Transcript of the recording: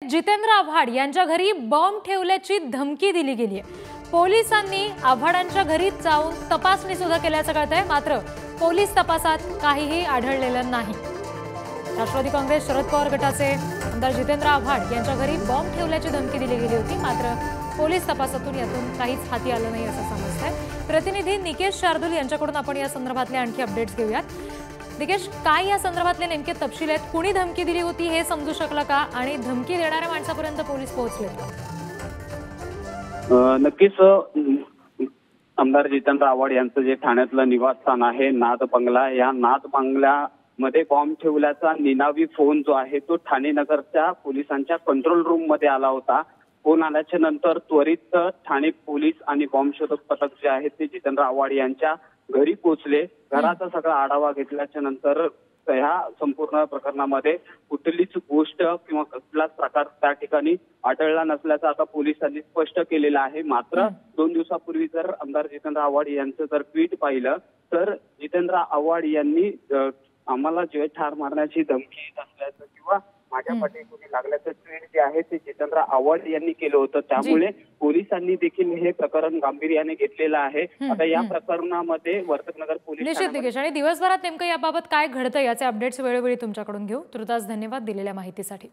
जितेंद्र आव्हाड यांच्या घरी बॉम्ब ठेवल्याची धमकी दिली गेली आहे। पोलिसांनी आव्हाडांच्या घरी जाऊन तपासणी सुद्धा केल्याचं कळतंय, मात्र पोलीस तपासात काहीही आढळलेलं नाही। राष्ट्रवादी काँग्रेस शरद पवार गटाचे आमदार जितेंद्र आव्हाड यांच्या घरी बॉम्ब ठेवल्याची धमकी दिली गेली होती, मात्र पोलीस तपासातून यातून काहीच हाती आलं नाही असं समजतंय। प्रतिनिधी निकेश शार्दूल यांच्याकडून आपण या संदर्भातले आणखी अपडेट्स घेऊयात। निकेश, काय या संदर्भातले नेमके तपशील आहेत? कुणी धमकी दिली होती हे समजू शकलं का आणि धमकी देणाऱ्या माणसापर्यंत पोलीस पोहोचले का? नक्कीच आमदार जितेंद्र आव्हाड यांचं जे ठाण्यातलं निवासस्थान आहे नाद बंगला, या नाद बंगल्यामध्ये बॉम्ब ठेवल्याचा निनावी फोन जो आहे तो ठाणे नगरच्या पोलिसांच्या कंट्रोल रूम मध्ये आला होता। फोन आल्याच्या नंतर त्वरित ठाणे पोलीस आणि बॉम्ब शोधक पथक जे आहे ते जितेंद्र आव्हाड यांच्या घरी पोहोचले। घराचा सगळा आढावा घेतल्याच्या नंतर ह्या संपूर्ण प्रकरणामध्ये कुठलीच गोष्ट किंवा कसलाच प्रकार त्या ठिकाणी आढळला नसल्याचं आता पोलिसांनी स्पष्ट केलेलं आहे। मात्र 2 दिवसापूर्वी जर आमदार जितेंद्र आव्हाड यांचं जर ट्विट पाहिलं तर जितेंद्र आव्हाड यांनी आम्हाला जीवे ठार मारण्याची धमकी येत असल्याचं किंवा माझ्या पाठी कुणी लागल्याचं ट्विट जे आहे ते जितेंद्र आव्हाड यांनी केलं होतं। त्यामुळे पोलिसांनी देखील हे प्रकरण गांभीर्याने घेतलेलं आहे। आता या प्रकरणामध्ये वर्तकनगर पोलीस निश्चित निकेश, आणि दिवसभरात नेमकं याबाबत काय घडतं याचे अपडेट्स वेळोवेळी तुमच्याकडून घेऊ। तुर्तास धन्यवाद दिलेल्या माहितीसाठी।